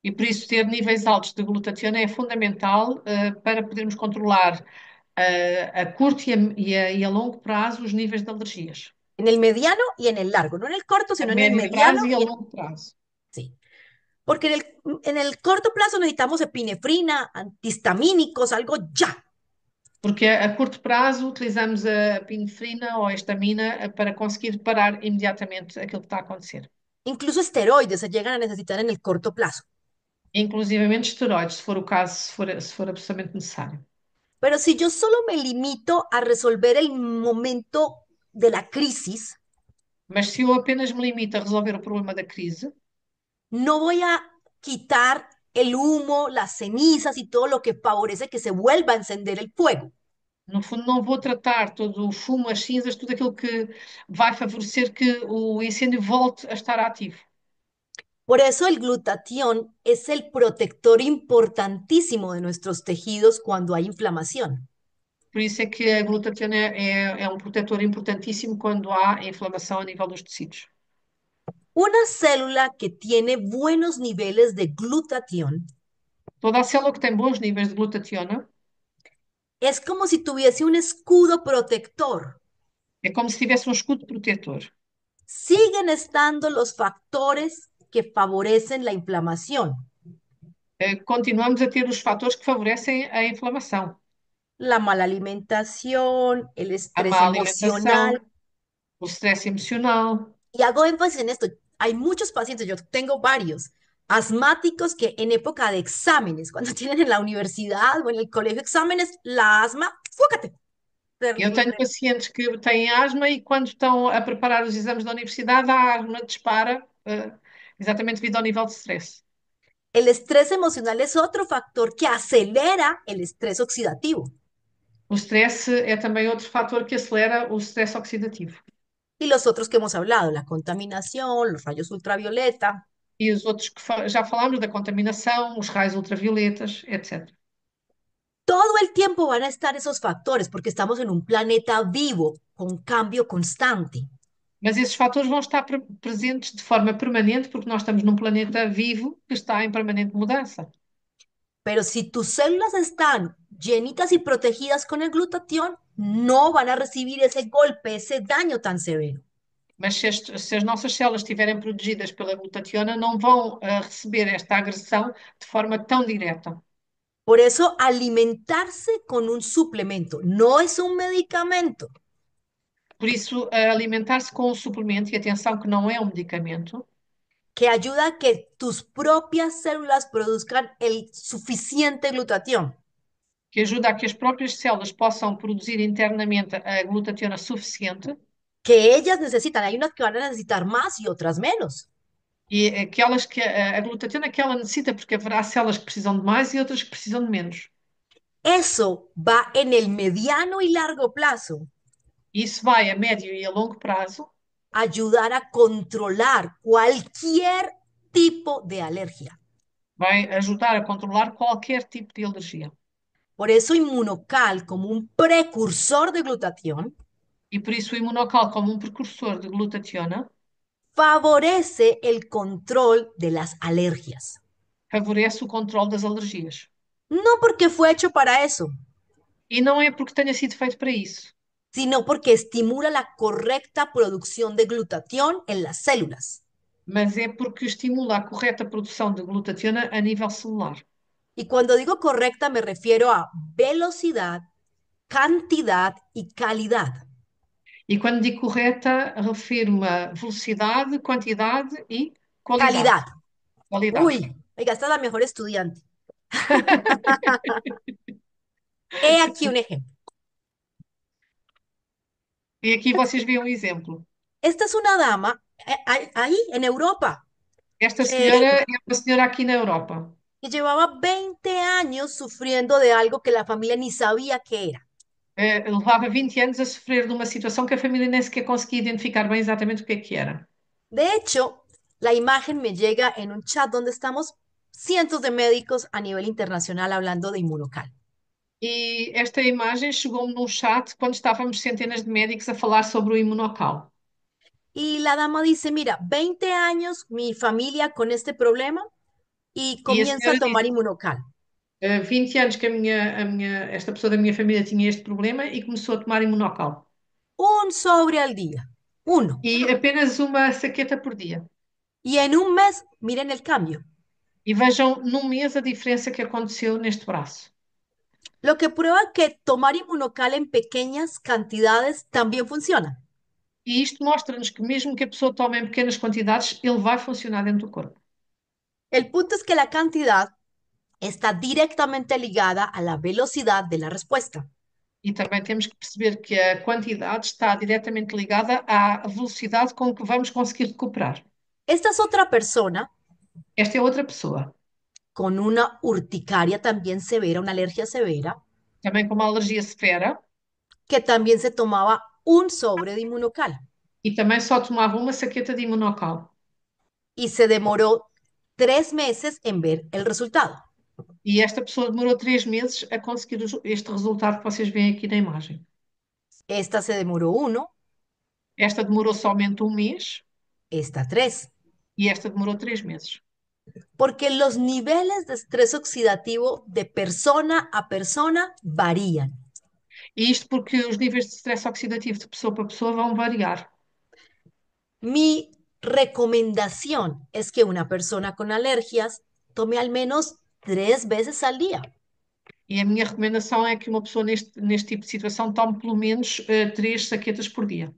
E por isso ter níveis altos de glutationa é fundamental para podermos controlar a curto e a longo prazo os níveis de alergias. En el mediano y en el largo, no en el corto, A sino en el médio mediano prazo e a y en... longo prazo. Sí, porque en el corto plazo necesitamos epinefrina, antihistamínicos, algo ya. Porque a curto prazo utilizamos a pinefrina ou a histamina para conseguir parar imediatamente aquilo que está a acontecer. Incluso esteroides se llegan a necesitar en el corto plazo. Inclusivamente esteroides, se for o caso, se for absolutamente necessário. Pero si yo solo me limito a resolver el momento de la crisis, Mas se eu apenas me limito a resolver o problema da crise, no voy a quitar el humo, las cenizas y todo lo que favorece que se vuelva a encender el fuego. no fundo não vou tratar todo o fumo, as cinzas, tudo aquilo que vai favorecer que o incêndio volte a estar ativo. Por eso el glutatión es el protector importantísimo de nuestros tejidos cuando hay inflamación. Por isso é que a glutationa é um protetor importantíssimo quando há inflamação a nível dos tecidos. Una célula que tiene buenos niveles de glutatión Toda a célula que tem bons níveis de glutationa es como si tuviese un escudo protector. é como se tivesse um escudo protetor. Siguen estando los factores que favorecen la inflamación. Continuamos a ter os fatores que favorecem a inflamação. La mala alimentación, el A estrés má alimentação, emocional. o stress emocional. Y hago énfasis en esto. Hay muchos pacientes, yo tengo varios, asmáticos que en época de exámenes, cuando tienen en la universidad o en el colegio exámenes, la asma, ¡fúcate! Eu tenho Terrible. pacientes que têm asma e quando estão a preparar os exames da universidade, a asma dispara, exatamente devido ao nível de stress. El estrés emocional es otro factor que acelera el estrés oxidativo. O stress é também outro fator que acelera o stress oxidativo. Y los otros que hemos hablado, la contaminación, los rayos ultravioleta. E os outros que já falámos da contaminação, os raios ultravioletas, etc. Todo el tiempo van a estar esos factores porque estamos en un planeta vivo con cambio constante. Mas esses fatores vão estar presentes de forma permanente porque nós estamos num planeta vivo que está em permanente mudança. Pero si tus células están llenitas y protegidas con el glutatión, no van a recibir ese golpe, ese daño tan severo. Mas se as nossas células estiverem protegidas pela glutationa, não vão receber esta agressão de forma tão direta. Por eso, alimentarse con un suplemento no es un medicamento, Por isso, alimentar-se com um suplemento, e atenção que não é um medicamento, que ayuda a que tus propias células produzcan el suficiente glutatión, que ajuda a que as próprias células possam produzir internamente a glutationa suficiente que ellas necesitan. Hay unas que van a necesitar más y otras menos. e aquelas que a glutationa que ela necessita, porque haverá células que precisam de mais e outras que precisam de menos. Eso va en el mediano y largo plazo E isso vai a médio e a longo prazo a ayudar a controlar cualquier tipo de alergia. vai ajudar a controlar qualquer tipo de alergia. Por eso Inmunocal, como un precursor de glutatión, E por isso o imunocal, como um precursor de glutationa, favorece el control de las alergias. favorece o controle das alergias. No porque fue hecho para eso, E não é porque tenha sido feito para isso, sino porque estimula la correcta producción de glutatión en las células. mas é porque estimula a correta produção de glutationa a nível celular. Y cuando digo correcta me refiero a velocidad, cantidad y calidad. E quando digo correta, refiro-me a velocidade, quantidade e qualidade. Calidad. Qualidade. Uy, oiga, esta es la mejor estudiante. He aquí un ejemplo. E aqui vocês veem um exemplo. Esta es una dama ahí en Europa Esta que, senhora é uma senhora aqui na Europa. que llevaba 20 años sufriendo de algo que la familia ni sabía qué era. Levava 20 anos a sofrer de uma situação que a família nem sequer conseguia identificar bem exatamente o que era. De hecho, la imagen me llega en un chat donde estamos cientos de médicos a nivel internacional hablando de Inmunocal. E esta imagem chegou-me num chat quando estávamos centenas de médicos a falar sobre o imunocal. Y la dama dice, mira, 20 años mi familia con este problema y E a comienza a senhora tomar disse, inmunocal. 20 anos que esta pessoa da minha família tinha este problema e começou a tomar imunocal. Un sobre al día, uno. E apenas uma saqueta por dia. Y en un mes, miren el cambio. E vejam num mês a diferença que aconteceu neste braço. Lo que prueba que tomar inmunocal en pequeñas cantidades también funciona. E isto mostra-nos que mesmo que a pessoa tome em pequenas quantidades, ele vai funcionar dentro do corpo. El punto es que la cantidad está directamente ligada a la velocidad de la respuesta. E também temos que perceber que a quantidade está diretamente ligada à velocidade com que vamos conseguir recuperar. Esta es otra persona Esta é outra pessoa, con una urticaria también severa, una alergia severa, também com uma alergia severa, que también se tomaba un sobre de inmunocal e também só tomava uma saqueta de imunocal. y se demoró 3 meses en ver el resultado. E esta pessoa demorou 3 meses a conseguir este resultado que vocês veem aqui na imagem. Esta se demoró 1, Esta demorou somente um mês esta 3, e esta demorou 3 meses. porque los niveles de estrés oxidativo de persona a persona varían. E isto porque os níveis de stress oxidativo de pessoa para pessoa vão variar. Mi recomendación es que una persona con alergias tome al menos 3 veces al día. E a minha recomendação é que uma pessoa neste tipo de situação tome pelo menos 3 saquetas por dia.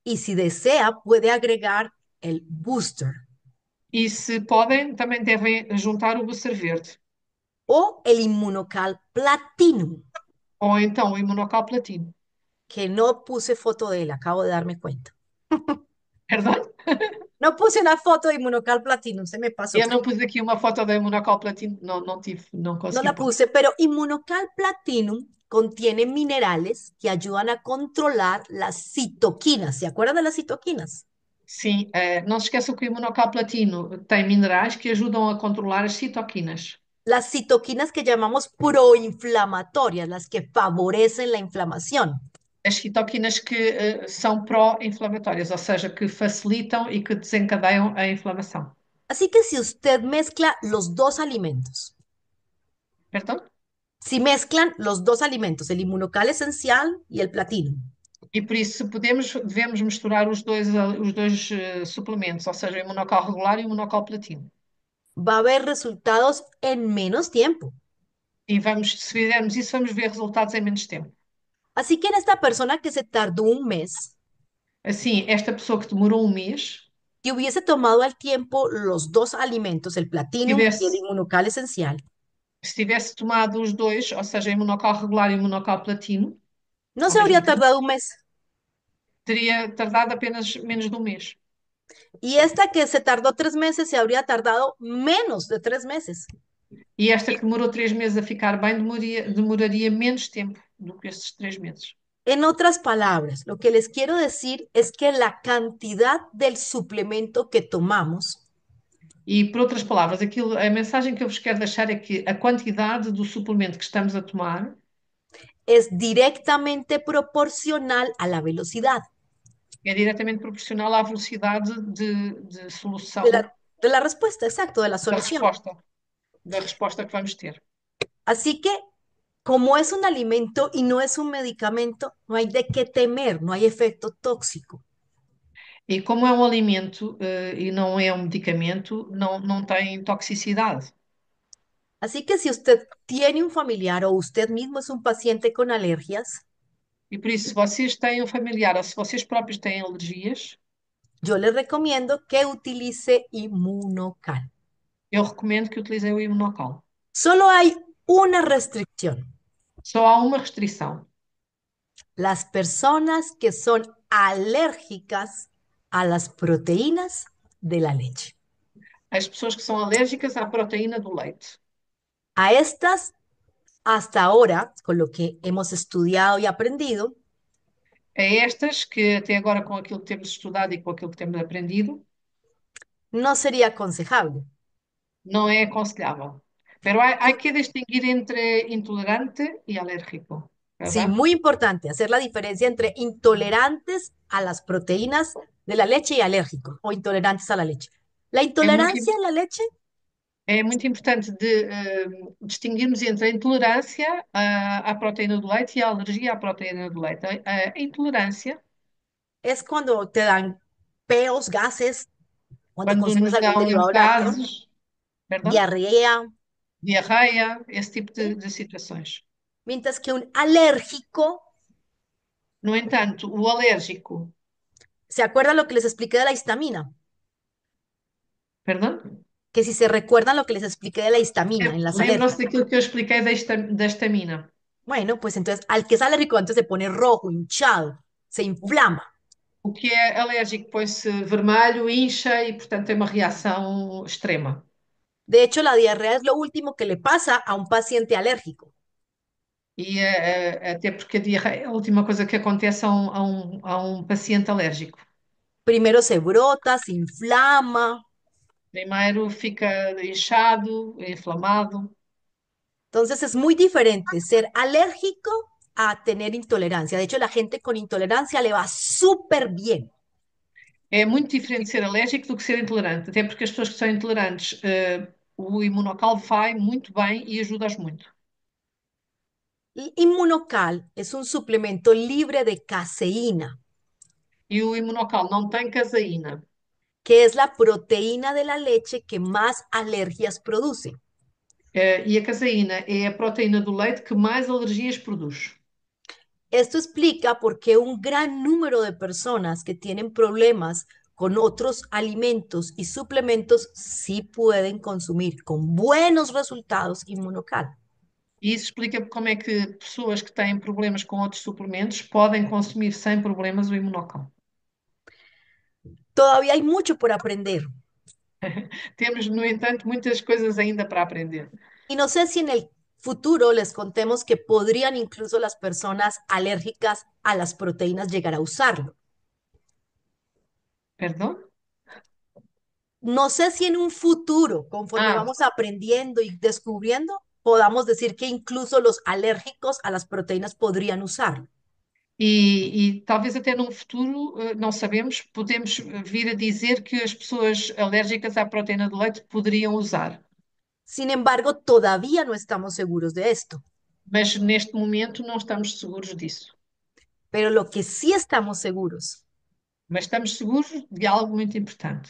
Y si desea, puede agregar el booster E se podem, também devem juntar o booster verde. o el inmunocal platinum, Ou então o imunocal platino. que no puse foto de él, acabo de darme cuenta. Perdão? No puse una foto de inmunocal platinum, se me pasó. Eu não pus aqui uma foto da imunocal platino, não tive, não No consegui la pôr. puse, pero inmunocal platinum contiene minerales que ayudan a controlar las citoquinas. ¿Se acuerdan de las citoquinas? Sim, não se esqueça que o imunocal platino tem minerais que ajudam a controlar as citoquinas. Las citoquinas que llamamos proinflamatorias, las que favorecen la inflamación. As citoquinas que são pró-inflamatórias, ou seja, que facilitam e que desencadeiam a inflamação. Así que si usted mezcla los dos alimentos, Perdão? si mezclan los dos alimentos, el inmunocal esencial y el platino, E por isso, se podemos, devemos misturar os dois suplementos, ou seja, o imunocal regular e o imunocal platino. va a haber resultados en menos tiempo. E vamos, se fizermos isso, vamos ver resultados em menos tempo. Así que en esta persona que se tardó un mes, Assim, esta pessoa que demorou um mês, que hubiese tomado al tiempo los dos alimentos, el platinum y el tivesse, inmunocal esencial, se tivesse tomado os dois, ou seja, imunocal regular e imunocal platino, no ao se mesmo habría tempo, tardado un mes. teria tardado apenas menos de um mês. Y esta que se tardó 3 meses se habría tardado menos de 3 meses. E esta que demorou 3 meses a ficar bem, demoraria menos tempo do que estes 3 meses. En otras palabras, lo que les quiero decir es que la cantidad del suplemento que tomamos E, por outras palavras, a mensagem que eu vos quero deixar é que a quantidade do suplemento que estamos a tomar es directamente proporcional a la velocidad é diretamente proporcional à velocidade de de solução la respuesta, exacto, de la da solución. resposta, da resposta que vamos ter. Así que, como es un alimento y no es un medicamento, no hay de qué temer, no hay efecto tóxico. E como é um alimento, e não é um medicamento, não tem toxicidade. Así que si usted tiene un familiar o usted mismo es un paciente con alergias, E por isso, se vocês têm um familiar ou se vocês próprios têm alergias, yo les recomiendo que utilice Inmunocal. eu recomendo que utilizem o imunocal. Solo hay una restricción. Só há uma restrição. Las personas que son alérgicas a las proteínas de la leche. As pessoas que são alérgicas à proteína do leite. A estas, hasta ahora, con lo que hemos estudiado y aprendido, A estas que até agora com aquilo que temos estudado e com aquilo que temos aprendido, no sería aconsejable. não é aconselhável. Pero há que distinguir entre intolerante e alérgico. Sí, ¿verdad? muy importante hacer la diferencia entre intolerantes a las proteínas de la leche y alérgicos o intolerantes a la leche. La É muito, intolerancia a la leche é muito importante distinguirmos entre a intolerância à proteína do leite e a alergia à proteína do leite. A intolerância, es cuando te dan peos, gases, cuando quando consumes nos algún dão derivado lácteo, gases, perdão, diarrea, diarreia, esse tipo ¿sí? de situações. Mientras que un alérgico, No entanto, o alérgico, ¿se acuerdan lo que les expliqué de la histamina? perdão, Que si se recuerdan lo que les expliqué de la histamina en las lembram-se alergias. daquilo que eu expliquei da estamina. Bueno, pues entonces al que es alérgico antes se pone rojo, hinchado, se O, inflama. o que é alérgico põe-se vermelho, incha e, portanto, tem uma reação extrema. De hecho, la diarrea es lo último que le pasa a un paciente alérgico. E até porque a diarreia é a última coisa que acontece a um paciente alérgico. Primero se brota, se inflama. Primeiro fica inchado, inflamado. Entonces es muy diferente ser alérgico a tener intolerancia. De hecho, la gente con intolerancia le va súper bien. É muito diferente ser alérgico do que ser intolerante, até porque as pessoas que são intolerantes, o imunocal vai muito bem e ajuda-as muito. El Inmunocal es un suplemento libre de caseína, E o imunocal não tem caseína. que es la proteína de la leche que más alergias produce. E a caseína é a proteína do leite que mais alergias produz. Esto explica por qué un gran número de personas que tienen problemas con otros alimentos y suplementos sí pueden consumir con buenos resultados Inmunocal. E isso explica como é que pessoas que têm problemas com outros suplementos podem consumir sem problemas o imunocal. Todavía hay mucho por aprender. Temos, no entanto, muitas coisas ainda para aprender. Y no sé si en el futuro les contemos que podrían incluso las personas alérgicas a las proteínas llegar a usarlo. Perdão? No sé si en un futuro, conforme Ah, vamos aprendiendo y descubriendo, podamos decir que incluso los alérgicos a las proteínas podrían usarlo. e talvez até num futuro, não sabemos, podemos vir a dizer que as pessoas alérgicas à proteína do leite poderiam usar. Sin embargo, todavía no estamos seguros de esto. Mas neste momento não estamos seguros disso. Pero lo que sí estamos seguros Mas estamos seguros de algo muito importante.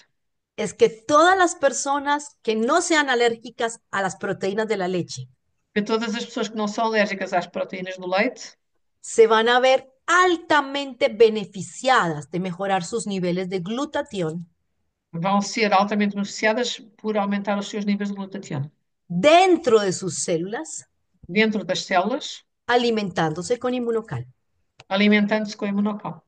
es que todas las personas que no sean alérgicas a las proteínas de la leche Que todas as pessoas que não são alérgicas às proteínas do leite se van a ver altamente beneficiadas de mejorar sus niveles de glutatión vão ser altamente beneficiadas por aumentar os seus níveis de glutatión dentro de sus células, dentro das células, alimentándose con Inmunocal. alimentando-se com o imunocal.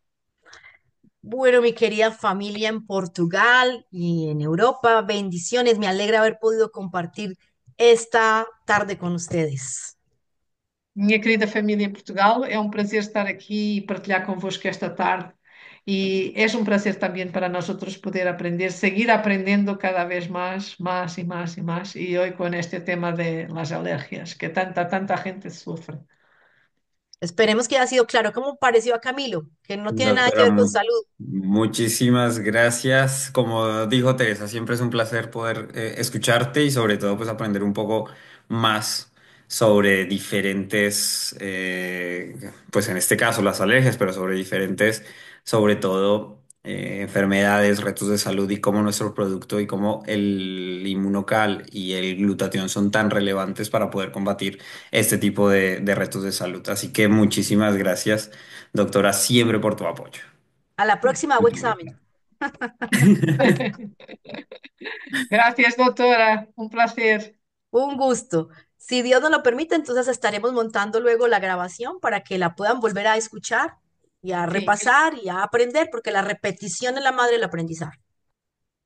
Bueno, mi querida familia en Portugal y en Europa, bendiciones. Me alegra haber podido compartir esta tarde con ustedes. Minha querida família em Portugal, é um prazer estar aqui e partilhar convosco esta tarde. E é um prazer também para nós outros poder aprender, seguir aprendendo cada vez más y más y más. Y hoy con este tema de las alergias, que tanta gente sufre. Esperemos que haya sido claro. ¿Cómo pareció a Camilo? Que no tiene nada que Doctora, ver con salud. muchísimas gracias. Como dijo Teresa, siempre es un placer poder escucharte y sobre todo pues aprender un poco más sobre diferentes, pues en este caso las alergias, pero sobre diferentes, sobre todo enfermedades, retos de salud y cómo nuestro producto y cómo el inmunocal y el glutatión son tan relevantes para poder combatir este tipo de retos de salud. Así que muchísimas gracias, doctora, siempre por tu apoyo. A la próxima hago examen. Gracias, doctora. Un placer. Un gusto. Si Dios nos lo permite, entonces estaremos montando luego la grabación para que la puedan volver a escuchar y a Sim. repasar y a aprender, porque la repetición es la madre del aprendizaje.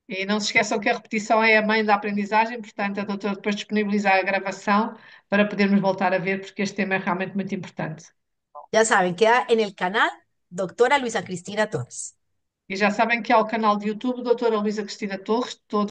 E não se esqueçam que a repetição é a mãe da aprendizagem, portanto, a doutora depois disponibilizar a gravação para podermos voltar a ver, porque este tema é realmente muito importante. Ya saben, queda en el canal Doctora Luisa Cristina Torres. E já sabem que há o canal de YouTube, doutora Luísa Cristina Torres, todos